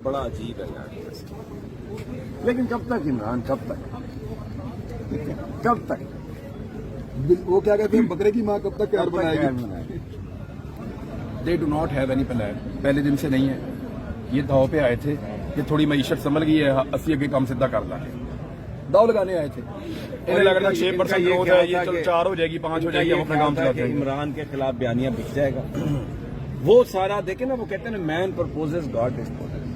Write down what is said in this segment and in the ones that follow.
بڑا عجیب ہے یار. لیکن کب تک عمران، کب تک کب تک وہ کیا کہتے ہیں بکرے کی ماں کب تک پیار بنائے گی؟ They do not have any plan. پہلے دن سے نہیں ہے. یہ داؤ پہ آئے تھے کہ تھوڑی معیشت سنبھل گئی ہے، 80 کے کام سیدھا کر لیں. داؤ لگانے آئے تھے. انہیں لگ رہا 6% گروتھ ہے، یہ چلو 4 ہو جائے گی، 5 ہو جائے گی، ہم اپنا کام چلاتے ہیں. عمران کے خلاف بیانیہ بک جائے گا. وہ سارا دیکھیں نا، وہ کہتے ہیں نا مین پرپوزز گاڈ ڈسپوزز.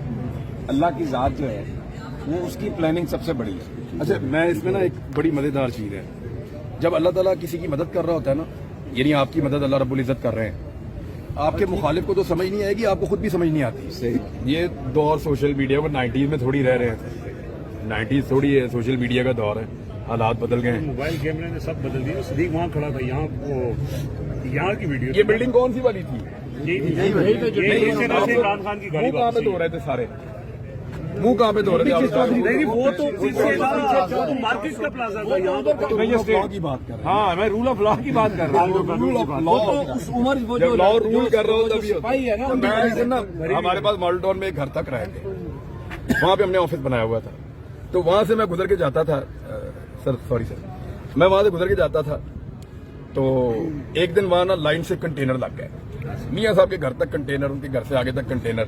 اللہ کی ذات جو ہے وہ اس کی پلاننگ سب سے بڑی ہے. اچھا، میں اس میں نا ایک بڑی مزیدار چیز ہے. جب اللہ تعالیٰ کسی کی مدد کر رہا ہوتا ہے نا، یعنی آپ کی مدد اللہ رب العزت کر رہے ہیں، آپ کے مخالف کو تو سمجھ نہیں آئے گی، آپ کو خود بھی سمجھ نہیں آتی. صحیح. یہ دور سوشل میڈیا کو 90s میں تھوڑی رہ رہے ہیں. 90s تھوڑی ہے، سوشل میڈیا کا دور ہے، حالات بدل گئے ہیں. موبائل کیمرے نے سب بدل دیا. صدیق وہاں کھڑا تھا، یہاں وہ یہاں کی ویڈیو. یہ بلڈنگ کون سی والی تھی؟ عمران خان کی گاڑی منہ کہاں پہ دھو رہے تھے سارے؟ منہ کہاں پہ دھو رہے تھے؟ نہیں، وہ تو مارکیٹ کا پلازا تھا یہاں کی بات کر رہے ہیں. ہاں، میں رول آف لا کی بات کر رہا ہوں. جب لاہور رول کر رہا ہوتا نا، ہمارے پاس ماڈل ٹاؤن میں ایک گھر تک رہے تھے، وہاں پہ ہم نے آفس بنایا ہوا تھا. تو وہاں سے میں گزر کے جاتا تھا، میں وہاں سے گزر کے جاتا تھا. تو ایک دن وہاں نا لائن سے کنٹینر لگ گئے. میاں صاحب کے گھر تک کنٹینر، ان کے گھر سے آگے تک کنٹینر.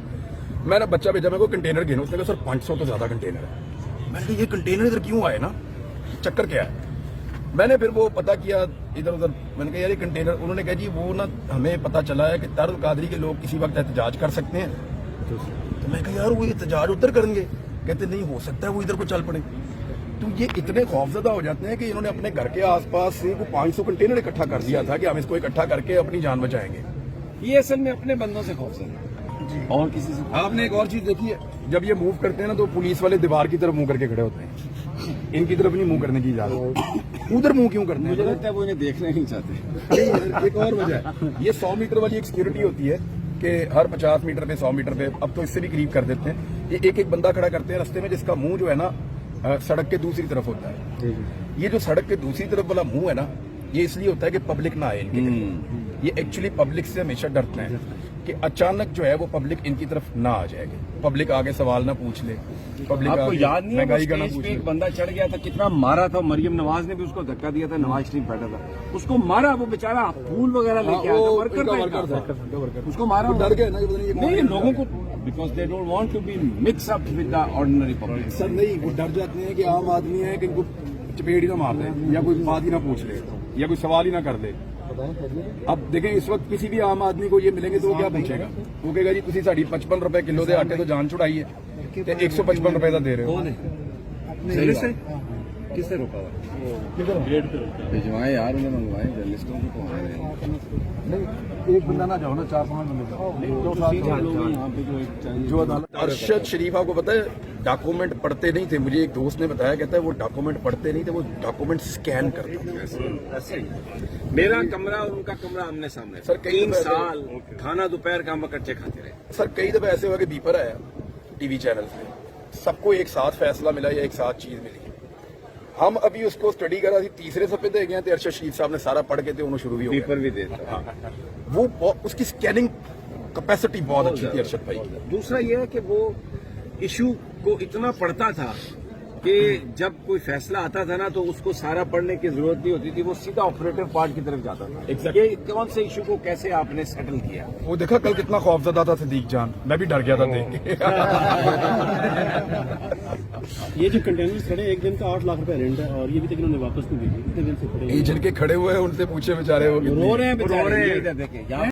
میں نے بچہ بھیجا، میں کو کنٹینر گھنو. اس نے کہا سر 500 تو زیادہ کنٹینر ہے. میں نے کہا یہ کنٹینر ادھر کیوں آئے نا، چکر کیا ہے؟ میں نے پھر وہ پتا کیا ادھر ادھر. میں نے کہا یار یہ کنٹینر، انہوں نے کہا جی وہ نا ہمیں پتا چلا ہے کہ طاہر القادری کے لوگ کسی وقت احتجاج کر سکتے ہیں. تو میں کہا یار وہ احتجاج ادھر کریں گے؟ کہتے نہیں ہو سکتا ہے وہ ادھر کو چل پڑے. تو یہ اتنے خوفزدہ ہو جاتے ہیں کہ انہوں نے اپنے گھر کے آس پاس سے وہ 500 کنٹینر اکٹھا کر دیا تھا کہ ہم اس کو اکٹھا کر کے اپنی جان بچائیں گے. یہ اصل میں اپنے بندوں سے خوف سے اور کسی سے. آپ نے ایک اور چیز دیکھی ہے، جب یہ موو کرتے ہیں نا تو پولیس والے دیوار کی طرف منہ کر کے کھڑے ہوتے ہیں. ان کی طرف نہیں منہ کرنے کی اجازت. ادھر منہ کیوں کرتے ہیں؟ مجھے لگتا ہے وہ انہیں دیکھنا نہیں چاہتے. ایک اور وجہ ہے، یہ 100 میٹر والی ایک سیکورٹی ہوتی ہے کہ ہر 50 میٹر پہ 100 میٹر پہ، اب تو اس سے بھی قریب کر دیتے ہیں. یہ ایک ایک بندہ کھڑا کرتے ہیں رستے میں، جس کا منہ جو ہے نا سڑک کے دوسری طرف ہوتا ہے. یہ جو سڑک کے دوسری طرف والا منہ ہے نا، یہ اس لیے ہوتا ہے کہ پبلک نہ آئے ان کی طرف. یہ ایکچولی پبلک سے ہمیشہ ڈرتے ہیں کہ اچانک جو ہے وہ پبلک ان کی طرف نہ آ جائے گی، پبلک آگے سوال نہ پوچھ لے. پبلک آپ کو یاد نہیں ہے مہنگائی کا نہ اسٹیج پوچھ پہ ایک لے. بندہ چڑھ گیا تھا، کتنا مارا تھا. مریم نواز نے بھی اس کو دھکا دیا تھا. نواز شریف بیٹھا تھا، اس کو مارا. وہ بیچارہ پھول وغیرہ لے کے آیا تھا، ورکر تھا، اس کو مارا. ڈر گئے نا کہ پتہ نہیں یہ کون ہے. نہیں، لوگوں کو because they don't want to be mix up with the ordinary public. Sir نہیں، وہ ڈر جاتے ہیں کہ عام آدمی ہے کہ ان کو چپیڑ ہی نہ مار دے، یا کوئی بات ہی نہ پوچھ لے، یا کوئی سوال ہی نہ کر دے. اب دیکھیں اس وقت کسی بھی عام آدمی کو یہ ملیں گے تو وہ کیا پوچھے گا؟ وہ کہے گا جی تھی ساڑی 55 روپے کلو دے آٹے تو جان چھڑائی ہے، 155 روپے کا دے رہے ہو. کس سے روکا ہوا؟ بھجوائیں یار، انہیں منگوائیں جرنلسٹوں کو. ایک بندہ نہ جاؤ نا، 4-5 بندے جو عدالت. ارشد شریف آپ کو پتا ہے ڈاکومنٹ پڑھتے نہیں تھے. مجھے ایک دوست نے بتایا، کہتا ہے وہ ڈاکومنٹ پڑھتے نہیں تھے، وہ ڈاکومنٹ اسکین کرتے تھے. میرا کمرہ اور ان کا کمرہ آمنے سامنے. سر 3 سال کھانا دوپہر کا ہم اکٹھے کھاتے رہے. سر کئی دفعہ ایسے ہوا کہ بیپر آیا ٹی وی چینل پہ، سب کو ایک ساتھ فیصلہ ملا یا ایک ساتھ چیز ملی. ہم ابھی اس کو اسٹڈی کرا تھی، تیسرے صفحے پہ گئے تھے، ارشد شریف صاحب نے سارا پڑھ کے تھے، انہوں شروع بھی ہو پیپر بھی دیتا. وہ اس کی اسکیننگ کیپیسٹی بہت اچھی تھی ارشد بھائی کی. دوسرا یہ ہے کہ وہ ایشو کو اتنا پڑھتا تھا کہ جب کوئی فیصلہ آتا تھا نا تو اس کو سارا پڑھنے کی ضرورت نہیں ہوتی تھی. وہ سیدھا آپریٹو پارٹ کی طرف جاتا تھا کہ کون سے ایشو کو کیسے آپ نے سیٹل کیا. وہ دیکھا کل کتنا خوفزدہ تھا صدیق جان، میں بھی ڈر گیا تھا دیکھ کے. یہ جو کنٹینرز کھڑے ایک دن کا 8 لاکھ روپے رینٹ ہے، اور یہ بھی تک انہوں نے واپس نہیں دی. کتنے دن سے کھڑے ایجنٹ کے کھڑے ہوئے ہیں، ان سے پوچھے بیچارے وہ رو رہے ہیں.